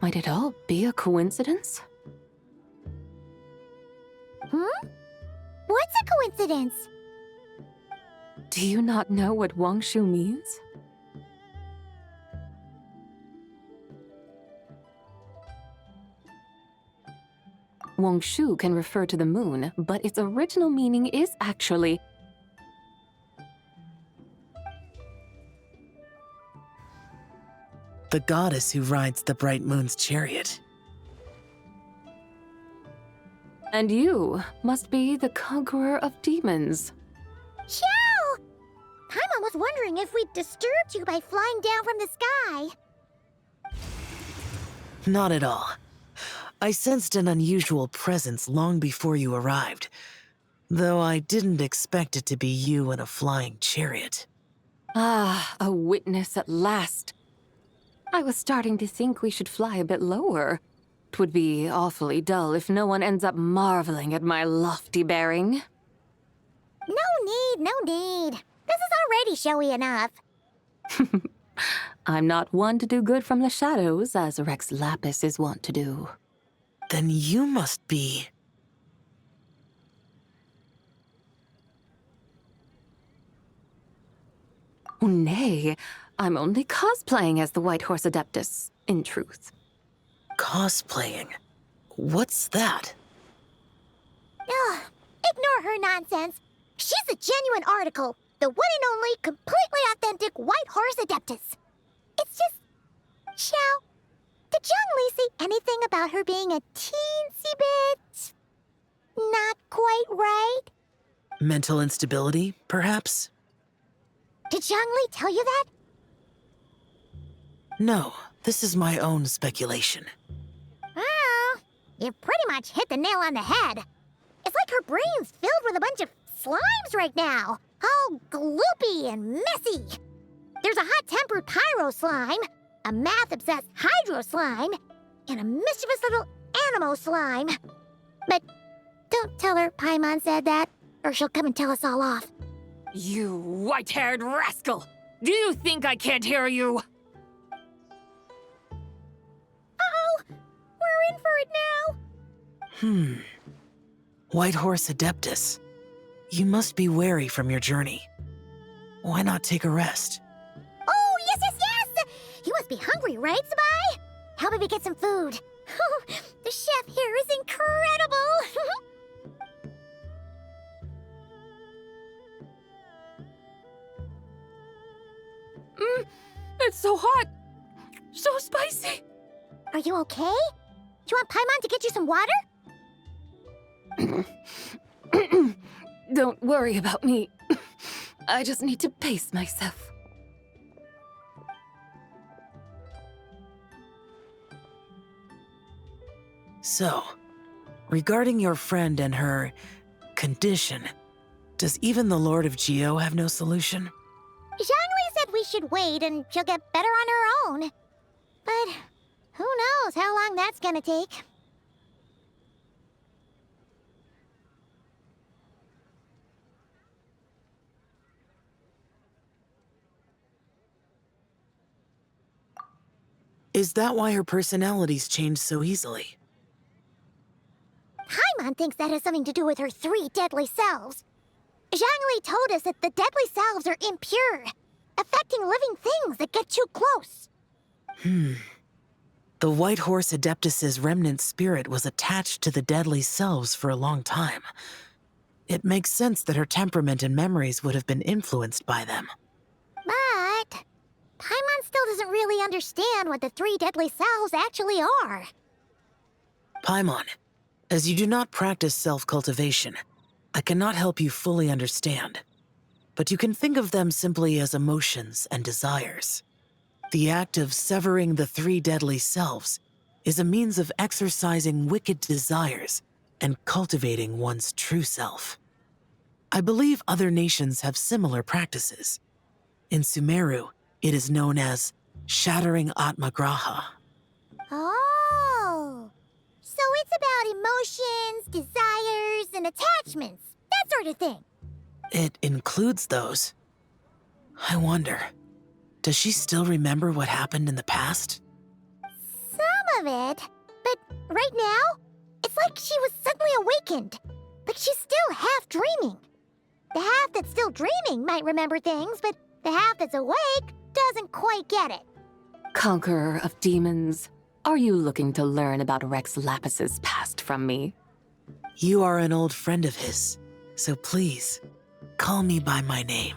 Might it all be a coincidence? What's a coincidence? Do you not know what Wangshu means? Wangshu can refer to the moon, but its original meaning is actually the goddess who rides the bright moon's chariot. And you must be the conqueror of demons. Xiao! Paimon was wondering if we'd disturbed you by flying down from the sky. Not at all. I sensed an unusual presence long before you arrived, though I didn't expect it to be you in a flying chariot. Ah, a witness at last. I was starting to think we should fly a bit lower. 'Twould be awfully dull if no one ends up marveling at my lofty bearing. No need. This is already showy enough. I'm not one to do good from the shadows, as Rex Lapis is wont to do. Then you must be... Oh, nay, I'm only cosplaying as the White Horse Adeptus, in truth. cosplaying. What's that? Ugh, ignore her nonsense. She's a genuine article. The one and only, completely authentic White Horse Adeptus. It's just... Xiao, did Zhongli say anything about her being a teensy bit... not quite right? Mental instability, perhaps? Did Zhongli tell you that? No, this is my own speculation. Oh, you pretty much hit the nail on the head. It's like her brain's filled with a bunch of slimes right now. All gloopy and messy. There's a hot-tempered pyro slime, a math-obsessed hydro slime, and a mischievous little animo slime. But don't tell her Paimon said that, or she'll come and tell us all off. You white-haired rascal! Do you think I can't hear you? Uh-oh! We're in for it now! White Horse Adeptus. You must be wary from your journey. Why not take a rest? Oh, yes! You must be hungry, right, Sabai? How about we get some food? The chef here is incredible! It's so hot! So spicy! Are you okay? Do you want Paimon to get you some water? Don't worry about me. I just need to pace myself. So, regarding your friend and her condition, does even the Lord of Geo have no solution? Zhongli said we should wait and she'll get better on her own. But who knows how long that's gonna take. Is that why her personalities change so easily? Paimon thinks that has something to do with her 3 deadly selves. Zhangli told us that the deadly salves are impure, affecting living things that get too close. The White Horse Adeptus's remnant spirit was attached to the deadly selves for a long time. It makes sense that her temperament and memories would have been influenced by them. But Paimon still doesn't really understand what the three deadly selves actually are. Paimon, as you do not practice self-cultivation, I cannot help you fully understand. But you can think of them simply as emotions and desires. The act of severing the three deadly selves is a means of exercising wicked desires and cultivating one's true self. I believe other nations have similar practices. In Sumeru, it is known as shattering Atmagraha. Oh, so it's about emotions, desires, and attachments, that sort of thing. It includes those. I wonder, does she still remember what happened in the past? Some of it, but right now, it's like she was suddenly awakened. Like she's still half dreaming. The half that's still dreaming might remember things, but the half that's awake doesn't quite get it. Conqueror of demons, are you looking to learn about Rex Lapis's past from me? You are an old friend of his, so please, call me by my name.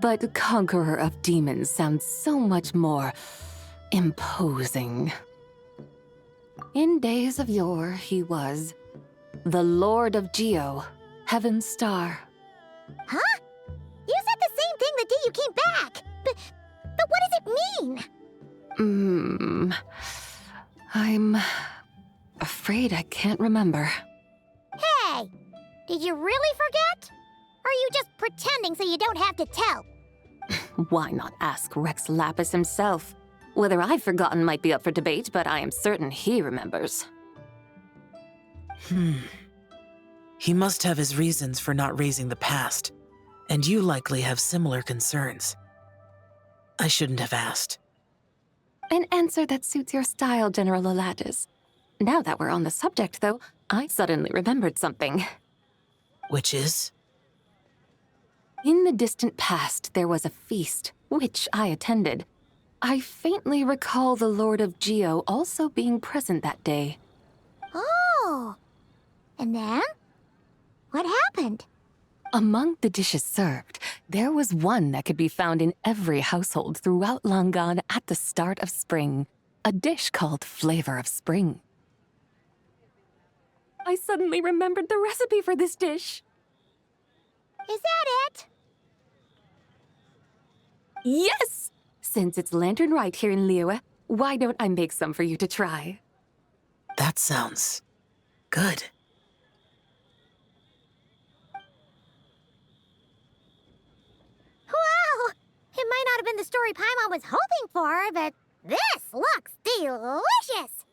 But Conqueror of Demons sounds so much more imposing. In days of yore, he was the Lord of Geo, Heaven's Star. Huh? You said the same thing the day you came back, but what does it mean? I'm afraid I can't remember. Hey, did you really forget? Or are you just pretending so you don't have to tell? Why not ask Rex Lapis himself? Whether I've forgotten might be up for debate, but I am certain he remembers. He must have his reasons for not raising the past, and you likely have similar concerns. I shouldn't have asked. An answer that suits your style, General Elatis. Now that we're on the subject, though, I suddenly remembered something. Which is? In the distant past, there was a feast, which I attended. I faintly recall the Lord of Geo also being present that day. Oh, and then? What happened? Among the dishes served, there was one that could be found in every household throughout Langan at the start of spring, a dish called Flavor of Spring. I suddenly remembered the recipe for this dish. Is that it? Yes! Since it's Lantern Right here in Liyue, why don't I make some for you to try? That sounds good. Wow! It might not have been the story Paimon was hoping for, but this looks delicious!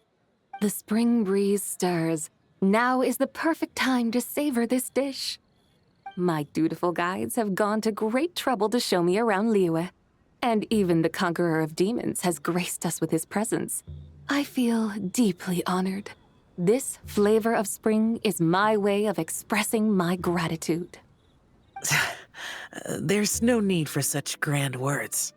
The spring breeze stirs. Now is the perfect time to savor this dish. My dutiful guides have gone to great trouble to show me around Liyue, and even the Conqueror of Demons has graced us with his presence. I feel deeply honored. This Flavor of Spring is my way of expressing my gratitude. There's no need for such grand words.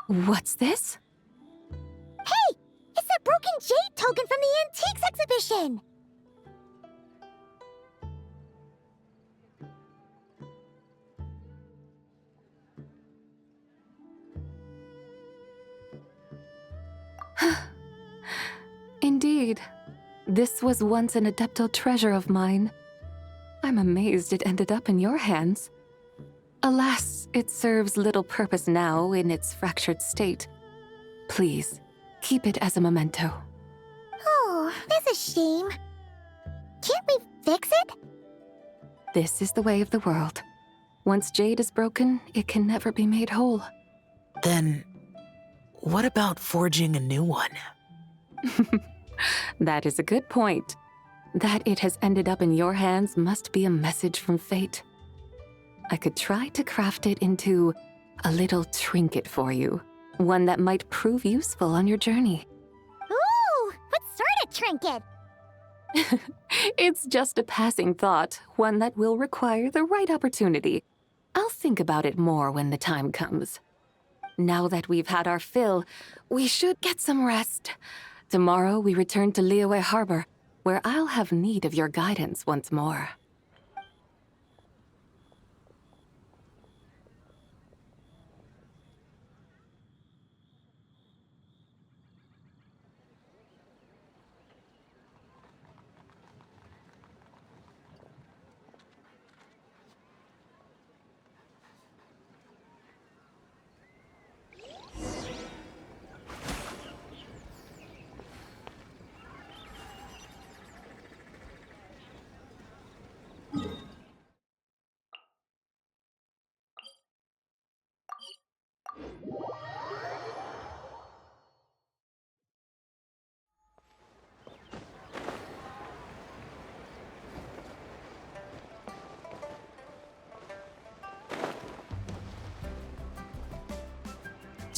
What's this? Hey! It's that broken jade token from the antiques exhibition! Indeed. This was once an Adeptal treasure of mine. I'm amazed it ended up in your hands. Alas, it serves little purpose now in its fractured state. Please, keep it as a memento. Oh, that's a shame. Can't we fix it? This is the way of the world. Once jade is broken, it can never be made whole. Then, what about forging a new one? That is a good point. That it has ended up in your hands must be a message from fate. I could try to craft it into a little trinket for you. one that might prove useful on your journey. Ooh, what sort of trinket? It's just a passing thought, one that will require the right opportunity. I'll think about it more when the time comes. Now that we've had our fill, we should get some rest. Tomorrow we return to Liyue Harbor, where I'll have need of your guidance once more.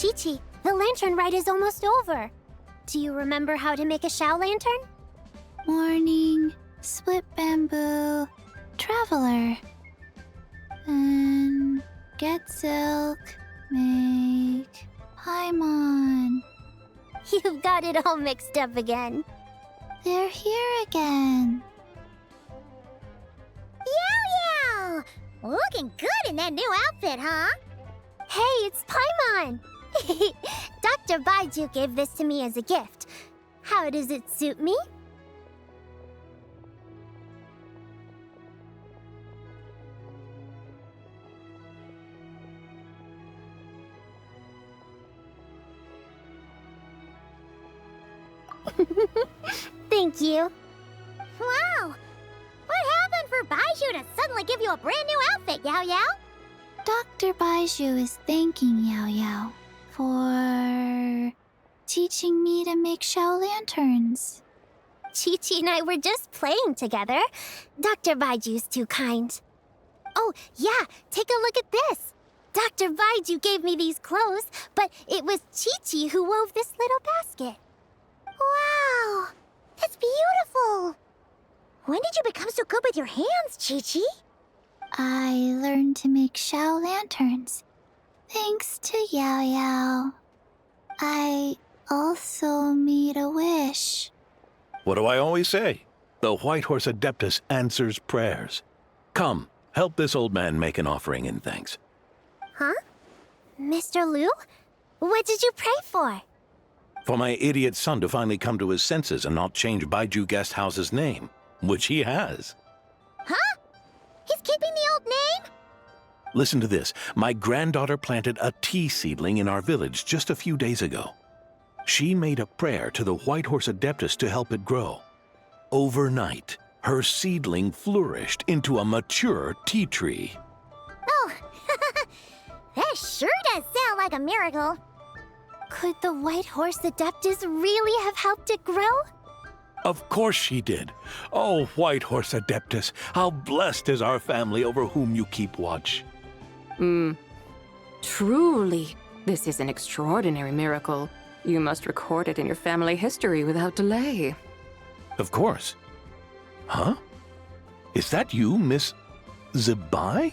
Chi-Chi, the lantern ride is almost over. Do you remember how to make a Shao lantern? Morning, split bamboo, traveler. And get silk, make Paimon. You've got it all mixed up again. They're here again. Yow Yow! Looking good in that new outfit, huh? Hey, it's Paimon! Dr. Baiju gave this to me as a gift. How does it suit me? Thank you. Wow! What happened for Baiju to suddenly give you a brand new outfit, Yao Yao? Dr. Baiju is thanking Yao Yao for teaching me to make Shao lanterns. Chi-Chi and I were just playing together. Dr. Baiju's too kind. Oh, yeah, take a look at this. Dr. Baiju gave me these clothes, but it was Chi-Chi who wove this little basket. Wow, that's beautiful. When did you become so good with your hands, Chi-Chi? I learned to make Shao lanterns, thanks to Yao Yao. I also made a wish. What do I always say? The White Horse Adeptus answers prayers. Come, help this old man make an offering in thanks. Huh? Mr. Liu? What did you pray for? For my idiot son to finally come to his senses and not change Baiju Guest House's name, which he has. Huh? He's keeping the old name? Listen to this. My granddaughter planted a tea seedling in our village just a few days ago. She made a prayer to the White Horse Adeptus to help it grow. Overnight, her seedling flourished into a mature tea tree. Oh, that sure does sound like a miracle. Could the White Horse Adeptus really have helped it grow? Of course she did. Oh, White Horse Adeptus, how blessed is our family over whom you keep watch. Truly, this is an extraordinary miracle. You must record it in your family history without delay. Of course. Huh? Is that you, Miss Zabai?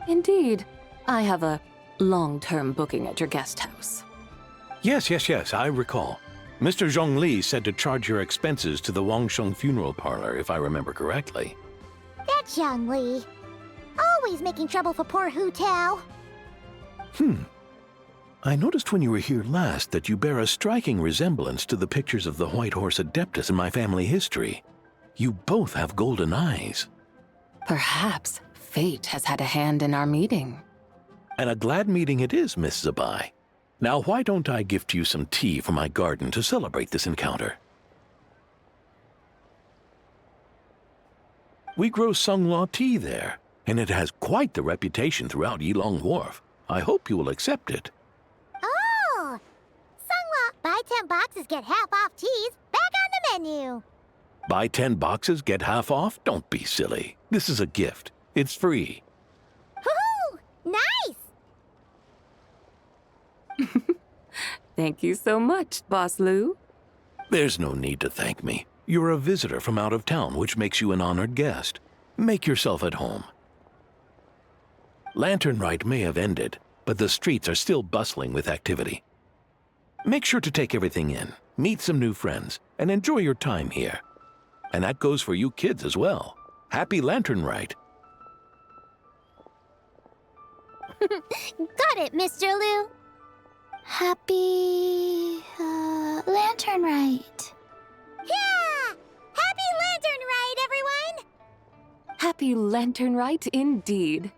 Indeed. I have a long-term booking at your guest house. Yes, I recall. Mr. Zhongli said to charge your expenses to the Wangsheng funeral parlor, if I remember correctly. That Zhang Li. Always making trouble for poor Hu Tao. I noticed when you were here last that you bear a striking resemblance to the pictures of the White Horse Adeptus in my family history. You both have golden eyes. Perhaps fate has had a hand in our meeting. And a glad meeting it is, Miss Zabai. Now, why don't I gift you some tea from my garden to celebrate this encounter? We grow Sunghua tea there, and it has quite the reputation throughout Yilong Wharf. I hope you will accept it. Oh! Sunghua, buy 10 boxes, get half off teas. Back on the menu. Buy 10 boxes, get half off? Don't be silly. This is a gift. It's free. Woohoo! Nice! Thank you so much, Boss Lou. There's no need to thank me. You're a visitor from out of town, which makes you an honored guest. Make yourself at home. Lantern Rite may have ended, but the streets are still bustling with activity. Make sure to take everything in, meet some new friends, and enjoy your time here. And that goes for you kids as well. Happy Lantern Rite. Got it, Mr. Lou. Happy Lantern Rite. Yeah! Happy Lantern Ride, everyone! Happy Lantern Rite indeed.